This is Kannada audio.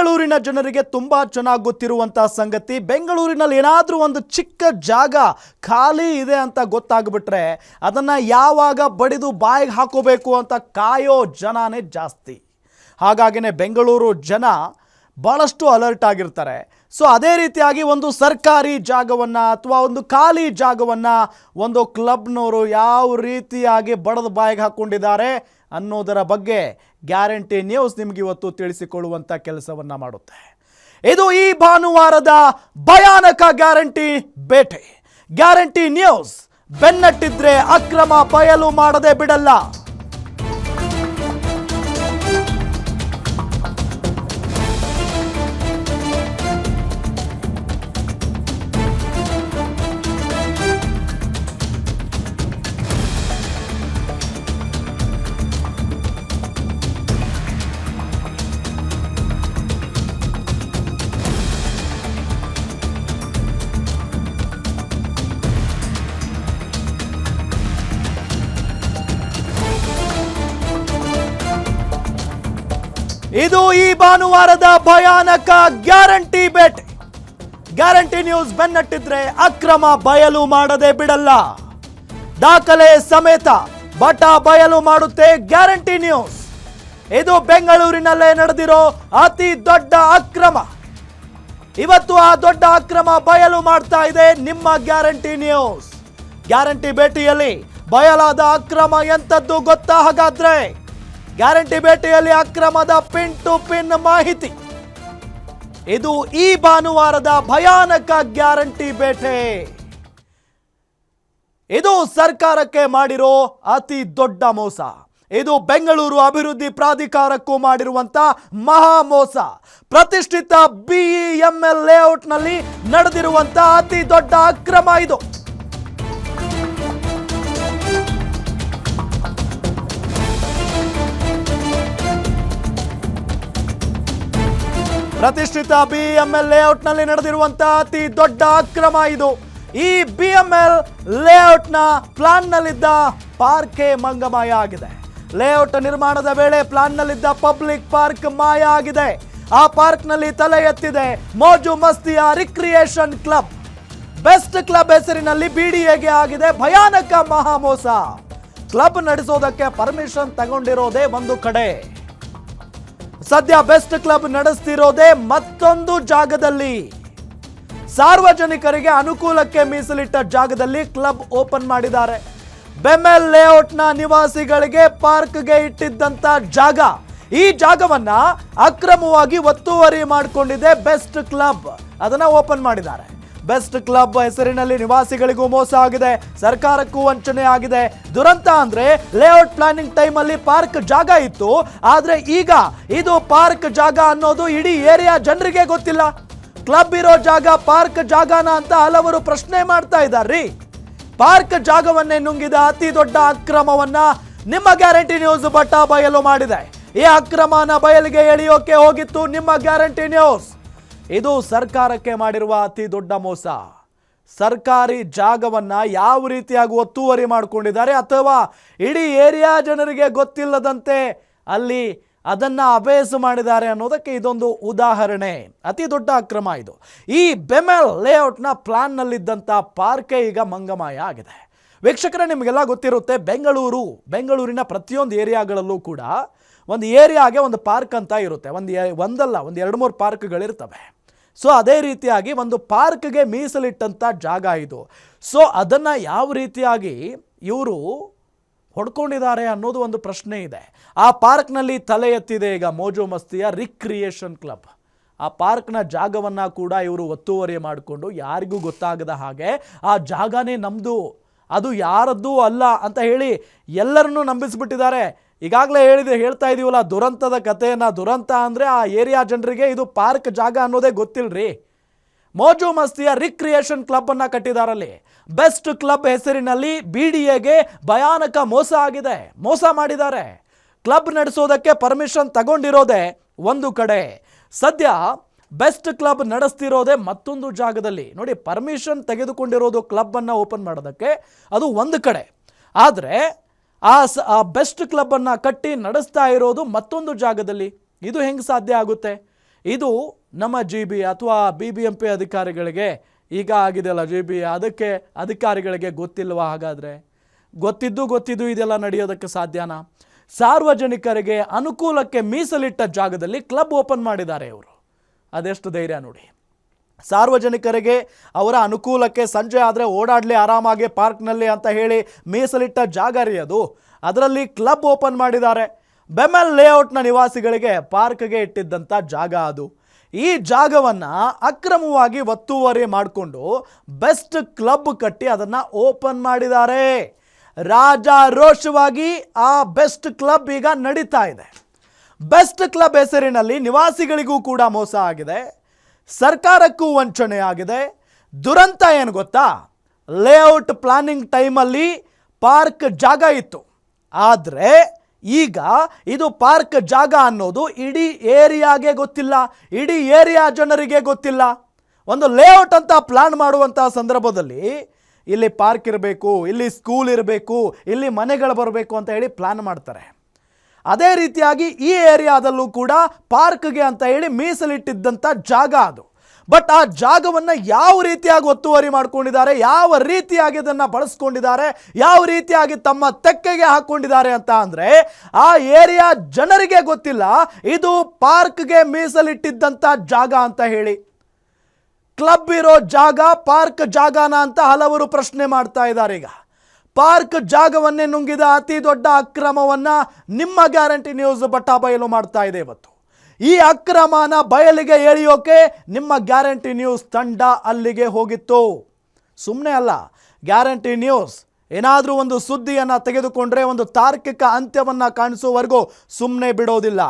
ಬೆಂಗಳೂರಿನ ಜನರಿಗೆ ತುಂಬಾ ಚೆನ್ನಾಗಿ ಗೊತ್ತಿರುವಂತ ಸಂಗತಿ, ಬೆಂಗಳೂರಿನಲ್ಲಿ ಏನಾದರೂ ಒಂದು ಚಿಕ್ಕ ಜಾಗ ಖಾಲಿ ಇದೆ ಅಂತ ಗೊತ್ತಾಗ್ಬಿಟ್ರೆ ಅದನ್ನ ಯಾವಾಗ ಬಡಿದು ಬಾಯಿಗೆ ಹಾಕೋಬೇಕು ಅಂತ ಕಾಯೋ ಜನನೇ ಜಾಸ್ತಿ. ಹಾಗಾಗಿನೇ ಬೆಂಗಳೂರು ಜನ ಬಹಳಷ್ಟು ಅಲರ್ಟ್ ಆಗಿರ್ತಾರೆ. ಸೊ ಅದೇ ರೀತಿಯಾಗಿ ಒಂದು ಸರ್ಕಾರಿ ಜಾಗವನ್ನು ಅಥವಾ ಒಂದು ಖಾಲಿ ಜಾಗವನ್ನು ಒಂದು ಕ್ಲಬ್ನವರು ಯಾವ ರೀತಿಯಾಗಿ ಬಡದ ಬಾಯಿಗೆ ಹಾಕ್ಕೊಂಡಿದ್ದಾರೆ ಅನ್ನೋದರ ಬಗ್ಗೆ ಗ್ಯಾರಂಟಿ ನ್ಯೂಸ್ ನಿಮಗೆ ಇವತ್ತು ತಿಳಿಸಿಕೊಳ್ಳುವಂಥ ಕೆಲಸವನ್ನು ಮಾಡುತ್ತೆ. ಇದು ಈ ಭಾನುವಾರದ ಭಯಾನಕ ಗ್ಯಾರಂಟಿ ಬೇಟೆ. ಗ್ಯಾರಂಟಿ ನ್ಯೂಸ್ ಬೆನ್ನಟ್ಟಿದ್ರೆ ಅಕ್ರಮ ಬಯಲು ಮಾಡದೆ ಬಿಡಲ್ಲ. ಇದು ಈ ಭಾನುವಾರದ ಭಯಾನಕ ಗ್ಯಾರಂಟಿ ಬೇಟೆ. ಗ್ಯಾರಂಟಿ ನ್ಯೂಸ್ ಬೆನ್ನಟ್ಟಿದ್ರೆ ಅಕ್ರಮ ಬಯಲು ಮಾಡದೆ ಬಿಡಲ್ಲ. ದಾಖಲೆ ಸಮೇತ ಬಟ ಬಯಲು ಮಾಡುತ್ತೆ ಗ್ಯಾರಂಟಿ ನ್ಯೂಸ್. ಇದು ಬೆಂಗಳೂರಿನಲ್ಲೇ ನಡೆದಿರೋ ಅತಿ ದೊಡ್ಡ ಅಕ್ರಮ. ಇವತ್ತು ಆ ದೊಡ್ಡ ಅಕ್ರಮ ಬಯಲು ಮಾಡ್ತಾ ಇದೆ ನಿಮ್ಮ ಗ್ಯಾರಂಟಿ ನ್ಯೂಸ್. ಗ್ಯಾರಂಟಿ ಭೇಟಿಯಲ್ಲಿ ಬಯಲಾದ ಅಕ್ರಮ ಎಂತದ್ದು ಗೊತ್ತಾ? ಹಾಗಾದ್ರೆ ಗ್ಯಾರಂಟಿ ಭೇಟಿಯಲ್ಲಿ ಅಕ್ರಮದ ಪಿನ್ ಟು ಪಿನ್ ಮಾಹಿತಿ. ಇದು ಈ ಭಾನುವಾರದ ಭಯಾನಕ ಗ್ಯಾರಂಟಿ ಬೇಟೆ. ಇದು ಸರ್ಕಾರಕ್ಕೆ ಮಾಡಿರೋ ಅತಿ ದೊಡ್ಡ ಮೋಸ. ಇದು ಬೆಂಗಳೂರು ಅಭಿವೃದ್ಧಿ ಪ್ರಾಧಿಕಾರಕ್ಕೂ ಮಾಡಿರುವಂತ ಮಹಾ ಮೋಸ. ಪ್ರತಿಷ್ಠಿತ BEML ಲೇಔಟ್ನಲ್ಲಿ ನಡೆದಿರುವಂತ ಅತಿ ದೊಡ್ಡ ಅಕ್ರಮ ಇದು. ಪ್ರತಿಷ್ಠಿತ BEML ಲೇಔಟ್ನಲ್ಲಿ ನಡೆದಿರುವಂತಹ ಅತಿ ದೊಡ್ಡ ಅಕ್ರಮ ಇದು. ಈ BEML ಲೇಔಟ್ನ ಪ್ಲಾನ್ನಲ್ಲಿದ್ದ ಪಾರ್ಕ್ ಮಂಗಮಾಯ ಆಗಿದೆ. ಲೇಔಟ್ ನಿರ್ಮಾಣದ ವೇಳೆ ಪ್ಲಾನ್ನಲ್ಲಿದ್ದ ಪಬ್ಲಿಕ್ ಪಾರ್ಕ್ ಮಾಯ ಆಗಿದೆ. ಆ ಪಾರ್ಕ್ನಲ್ಲಿ ತಲೆ ಎತ್ತಿದೆ ಮೋಜು ಮಸ್ತಿಯ ರಿಕ್ರಿಯೇಷನ್ ಕ್ಲಬ್. ಬೆಸ್ಟ್ ಕ್ಲಬ್ ಹೆಸರಿನಲ್ಲಿ BDAಗೆ ಆಗಿದೆ ಭಯಾನಕ ಮಹಾಮೋಸ. ಕ್ಲಬ್ ನಡೆಸೋದಕ್ಕೆ ಪರ್ಮಿಷನ್ ತಗೊಂಡಿರೋದೇ ಒಂದು ಕಡೆ, ಸದ್ಯ ಬೆಸ್ಟ್ ಕ್ಲಬ್ ನಡೆಸ್ತಿರೋದೇ ಮತ್ತೊಂದು ಜಾಗದಲ್ಲಿ. ಸಾರ್ವಜನಿಕರಿಗೆ ಅನುಕೂಲಕ್ಕೆ ಮೀಸಲಿಟ್ಟ ಜಾಗದಲ್ಲಿ ಕ್ಲಬ್ ಓಪನ್ ಮಾಡಿದ್ದಾರೆ. BEML ಲೇಔಟ್ನ ನಿವಾಸಿಗಳಿಗೆ ಪಾರ್ಕ್ಗೆ ಇಟ್ಟಿದ್ದಂತ ಜಾಗ, ಈ ಜಾಗವನ್ನ ಅಕ್ರಮವಾಗಿ ಒತ್ತುವರಿ ಮಾಡಿಕೊಂಡಿದೆ ಬೆಸ್ಟ್ ಕ್ಲಬ್. ಅದನ್ನ ಓಪನ್ ಮಾಡಿದ್ದಾರೆ. ಬೆಸ್ಟ್ ಕ್ಲಬ್ ಹೆಸರಿನಲ್ಲಿ ನಿವಾಸಿಗಳಿಗೂ ಮೋಸ ಆಗಿದೆ, ಸರ್ಕಾರಕ್ಕೂ ವಂಚನೆ ಆಗಿದೆ. ದುರಂತ ಅಂದ್ರೆ ಲೇಔಟ್ ಪ್ಲಾನಿಂಗ್ ಟೈಮ್ ಅಲ್ಲಿ ಪಾರ್ಕ್ ಜಾಗ ಇತ್ತು, ಆದ್ರೆ ಈಗ ಇದು ಪಾರ್ಕ್ ಜಾಗ ಅನ್ನೋದು ಇಡೀ ಏರಿಯಾ ಜನರಿಗೆ ಗೊತ್ತಿಲ್ಲ. ಕ್ಲಬ್ ಇರೋ ಜಾಗ ಪಾರ್ಕ್ ಜಾಗನ ಅಂತ ಹಲವರು ಪ್ರಶ್ನೆ ಮಾಡ್ತಾ ಇದ್ದಾರ್ರಿ. ಪಾರ್ಕ್ ಜಾಗವನ್ನೇ ನುಂಗಿದ ಅತಿ ದೊಡ್ಡ ಅಕ್ರಮವನ್ನ ನಿಮ್ಮ ಗ್ಯಾರಂಟಿ ನ್ಯೂಸ್ ಬಟ್ಟ ಬಯಲು ಮಾಡಿದೆ. ಈ ಅಕ್ರಮನ ಬಯಲಿಗೆ ಎಳೆಯೋಕೆ ಹೋಗಿತ್ತು ನಿಮ್ಮ ಗ್ಯಾರಂಟಿ ನ್ಯೂಸ್. ಇದು ಸರ್ಕಾರಕ್ಕೆ ಮಾಡಿರುವ ಅತಿ ದೊಡ್ಡ ಮೋಸ. ಸರ್ಕಾರಿ ಜಾಗವನ್ನ ಯಾವ ರೀತಿಯಾಗಿ ಒತ್ತುವರಿ ಮಾಡಿಕೊಂಡಿದ್ದಾರೆ ಅಥವಾ ಇಡೀ ಏರಿಯಾ ಜನರಿಗೆ ಗೊತ್ತಿಲ್ಲದಂತೆ ಅಲ್ಲಿ ಅದನ್ನ ಅಭ್ಯಾಸ ಮಾಡಿದ್ದಾರೆ ಅನ್ನೋದಕ್ಕೆ ಇದೊಂದು ಉದಾಹರಣೆ. ಅತಿ ದೊಡ್ಡ ಅಕ್ರಮ ಇದು. ಈ BEML ಲೇಔಟ್ನ ಪ್ಲಾನ್ನಲ್ಲಿದ್ದಂಥ ಪಾರ್ಕೆ ಈಗ ಮಂಗಮಾಯ ಆಗಿದೆ. ವೀಕ್ಷಕರೇ, ನಿಮಗೆಲ್ಲ ಗೊತ್ತಿರುತ್ತೆ, ಬೆಂಗಳೂರಿನ ಪ್ರತಿಯೊಂದು ಏರಿಯಾಗಳಲ್ಲೂ ಕೂಡ ಒಂದು ಏರಿಯಾಗೆ ಒಂದು ಪಾರ್ಕ್ ಅಂತ ಇರುತ್ತೆ. ಒಂದಲ್ಲ ಒಂದು 2-3 ಪಾರ್ಕ್ಗಳಿರ್ತವೆ. ಸೊ ಅದೇ ರೀತಿಯಾಗಿ ಒಂದು ಪಾರ್ಕ್ಗೆ ಮೀಸಲಿಟ್ಟಂಥ ಜಾಗ ಇದು. ಸೊ ಅದನ್ನು ಯಾವ ರೀತಿಯಾಗಿ ಇವರು ಹೊಡ್ಕೊಂಡಿದ್ದಾರೆ ಅನ್ನೋದು ಒಂದು ಪ್ರಶ್ನೆ ಇದೆ. ಆ ಪಾರ್ಕ್ನಲ್ಲಿ ತಲೆ ಎತ್ತಿದೆ ಈಗ ಮೋಜು ಮಸ್ತಿಯ ರಿಕ್ರಿಯೇಷನ್ ಕ್ಲಬ್. ಆ ಪಾರ್ಕ್ನ ಜಾಗವನ್ನು ಕೂಡ ಇವರು ಒತ್ತುವರಿ ಮಾಡಿಕೊಂಡು ಯಾರಿಗೂ ಗೊತ್ತಾಗದ ಹಾಗೆ ಆ ಜಾಗನೇ ನಮ್ಮದು, ಅದು ಯಾರದ್ದೂ ಅಲ್ಲ ಅಂತ ಹೇಳಿ ಎಲ್ಲರನ್ನೂ ನಂಬಿಸ್ಬಿಟ್ಟಿದ್ದಾರೆ. ಈಗಾಗಲೇ ಹೇಳ್ತಾ ಇದೀವಲ್ಲ ದುರಂತದ ಕಥೆಯನ್ನು. ದುರಂತ ಅಂದರೆ ಆ ಏರಿಯಾ ಜನರಿಗೆ ಇದು ಪಾರ್ಕ್ ಜಾಗ ಅನ್ನೋದೇ ಗೊತ್ತಿಲ್ಲರಿ. ಮೋಜು ಮಸ್ತಿಯ ರಿಕ್ರಿಯೇಷನ್ ಕ್ಲಬ್ ಅನ್ನು ಕಟ್ಟಿದಾರಲ್ಲಿ. ಬೆಸ್ಟ್ ಕ್ಲಬ್ ಹೆಸರಿನಲ್ಲಿ BDAಗೆ ಭಯಾನಕ ಮೋಸ ಆಗಿದೆ, ಮೋಸ ಮಾಡಿದ್ದಾರೆ. ಕ್ಲಬ್ ನಡೆಸೋದಕ್ಕೆ ಪರ್ಮಿಷನ್ ತಗೊಂಡಿರೋದೇ ಒಂದು ಕಡೆ, ಸದ್ಯ ಬೆಸ್ಟ್ ಕ್ಲಬ್ ನಡೆಸ್ತಿರೋದೇ ಮತ್ತೊಂದು ಜಾಗದಲ್ಲಿ. ನೋಡಿ, ಪರ್ಮಿಷನ್ ತೆಗೆದುಕೊಂಡಿರೋದು ಕ್ಲಬ್ ಅನ್ನು ಓಪನ್ ಮಾಡೋದಕ್ಕೆ, ಅದು ಒಂದು ಕಡೆ. ಆದರೆ ಆ ಬೆಸ್ಟ್ ಕ್ಲಬ್ ಅನ್ನು ಕಟ್ಟಿ ನಡೆಸ್ತಾ ಇರೋದು ಮತ್ತೊಂದು ಜಾಗದಲ್ಲಿ. ಇದು ಹೆಂಗೆ ಸಾಧ್ಯ ಆಗುತ್ತೆ? ಇದು ನಮ್ಮ GB ಅಥವಾ BBMP ಅಧಿಕಾರಿಗಳಿಗೆ ಈಗ ಆಗಿದೆಯಲ್ಲ GB, ಅದಕ್ಕೆ ಅಧಿಕಾರಿಗಳಿಗೆ ಗೊತ್ತಿಲ್ವಾ? ಹಾಗಾದರೆ ಗೊತ್ತಿದ್ದು ಇದೆಲ್ಲ ನಡೆಯೋದಕ್ಕೆ ಸಾಧ್ಯನಾ? ಸಾರ್ವಜನಿಕರಿಗೆ ಅನುಕೂಲಕ್ಕೆ ಮೀಸಲಿಟ್ಟ ಜಾಗದಲ್ಲಿ ಕ್ಲಬ್ ಓಪನ್ ಮಾಡಿದ್ದಾರೆ ಇವರು. ಅದೆಷ್ಟು ಧೈರ್ಯ ನೋಡಿ. ಸಾರ್ವಜನಿಕರಿಗೆ ಅವರ ಅನುಕೂಲಕ್ಕೆ ಸಂಜೆ ಆದರೆ ಓಡಾಡಲಿ ಆರಾಮಾಗಿ ಪಾರ್ಕ್ನಲ್ಲಿ ಅಂತ ಹೇಳಿ ಮೀಸಲಿಟ್ಟ ಜಾಗ ರೀ ಅದು. ಅದರಲ್ಲಿ ಕ್ಲಬ್ ಓಪನ್ ಮಾಡಿದ್ದಾರೆ. ಬೆಮೆಲ್ ಲೇಔಟ್ನ ನಿವಾಸಿಗಳಿಗೆ ಪಾರ್ಕ್ಗೆ ಇಟ್ಟಿದ್ದಂಥ ಜಾಗ ಅದು. ಈ ಜಾಗವನ್ನು ಅಕ್ರಮವಾಗಿ ಒತ್ತುವರಿ ಮಾಡಿಕೊಂಡು ಬೆಸ್ಟ್ ಕ್ಲಬ್ ಕಟ್ಟಿ ಅದನ್ನು ಓಪನ್ ಮಾಡಿದ್ದಾರೆ. ರಾಜಾರೋಷವಾಗಿ ಆ ಬೆಸ್ಟ್ ಕ್ಲಬ್ ಈಗ ನಡೀತಾ ಇದೆ. ಬೆಸ್ಟ್ ಕ್ಲಬ್ ಹೆಸರಿನಲ್ಲಿ ನಿವಾಸಿಗಳಿಗೂ ಕೂಡ ಮೋಸ ಆಗಿದೆ, ಸರ್ಕಾರಕ್ಕೂ ವಂಚನೆ ಆಗಿದೆ. ದುರಂತ ಏನು ಗೊತ್ತಾ? ಲೇಔಟ್ ಪ್ಲಾನಿಂಗ್ ಟೈಮಲ್ಲಿ ಪಾರ್ಕ್ ಜಾಗ ಇತ್ತು, ಆದರೆ ಈಗ ಇದು ಪಾರ್ಕ್ ಜಾಗ ಅನ್ನೋದು ಇಡೀ ಏರಿಯಾಗೆ ಗೊತ್ತಿಲ್ಲ, ಇಡೀ ಏರಿಯಾ ಜನರಿಗೆ ಗೊತ್ತಿಲ್ಲ. ಒಂದು ಲೇಔಟ್ ಅಂತ ಪ್ಲಾನ್ ಮಾಡುವಂಥ ಸಂದರ್ಭದಲ್ಲಿ ಇಲ್ಲಿ ಪಾರ್ಕ್ ಇರಬೇಕು, ಇಲ್ಲಿ ಸ್ಕೂಲ್ ಇರಬೇಕು, ಇಲ್ಲಿ ಮನೆಗಳು ಬರಬೇಕು ಅಂತ ಹೇಳಿ ಪ್ಲಾನ್ ಮಾಡ್ತಾರೆ. ಅದೇ ರೀತಿಯಾಗಿ ಈ ಏರಿಯಾದಲ್ಲೂ ಕೂಡ ಪಾರ್ಕ್ಗೆ ಅಂತ ಹೇಳಿ ಮೀಸಲಿಟ್ಟಿದ್ದಂಥ ಜಾಗ ಅದು. ಬಟ್ ಆ ಜಾಗವನ್ನು ಯಾವ ರೀತಿಯಾಗಿ ಒತ್ತುವರಿ ಮಾಡ್ಕೊಂಡಿದ್ದಾರೆ, ಯಾವ ರೀತಿಯಾಗಿ ಅದನ್ನು ಬಳಸ್ಕೊಂಡಿದ್ದಾರೆ, ಯಾವ ರೀತಿಯಾಗಿ ತಮ್ಮ ತೆಕ್ಕೆಗೆ ಹಾಕ್ಕೊಂಡಿದ್ದಾರೆ ಅಂತ ಅಂದರೆ ಆ ಏರಿಯಾ ಜನರಿಗೆ ಗೊತ್ತಿಲ್ಲ ಇದು ಪಾರ್ಕ್ಗೆ ಮೀಸಲಿಟ್ಟಿದ್ದಂಥ ಜಾಗ ಅಂತ ಹೇಳಿ. ಕ್ಲಬ್ ಇರೋ ಜಾಗ ಪಾರ್ಕ್ ಜಾಗನ ಅಂತ ಹಲವರು ಪ್ರಶ್ನೆ ಮಾಡ್ತಾ ಇದ್ದಾರೆ. ಈಗ ಪಾರ್ಕ್ ಜಾಗವನ್ನೇ ನುಂಗಿದ ಅತಿ ದೊಡ್ಡ ಅಕ್ರಮವನ್ನು ನಿಮ್ಮ ಗ್ಯಾರಂಟಿ ನ್ಯೂಸ್ ಬಯಲು ಮಾಡ್ತಾ ಇದೆ ಇವತ್ತು. ಈ ಅಕ್ರಮನ ಬಯಲಿಗೆ ಎಳೆಯೋಕೆ ನಿಮ್ಮ ಗ್ಯಾರಂಟಿ ನ್ಯೂಸ್ ತಂಡ ಅಲ್ಲಿಗೆ ಹೋಗಿತ್ತು. ಸುಮ್ಮನೆ ಅಲ್ಲ, ಗ್ಯಾರಂಟಿ ನ್ಯೂಸ್ ಏನಾದರೂ ಒಂದು ಸುದ್ದಿಯನ್ನು ತೆಗೆದುಕೊಂಡ್ರೆ ಒಂದು ತಾರ್ಕಿಕ ಅಂತ್ಯವನ್ನು ಕಾಣಿಸುವವರೆಗೂ ಸುಮ್ಮನೆ ಬಿಡೋದಿಲ್ಲ.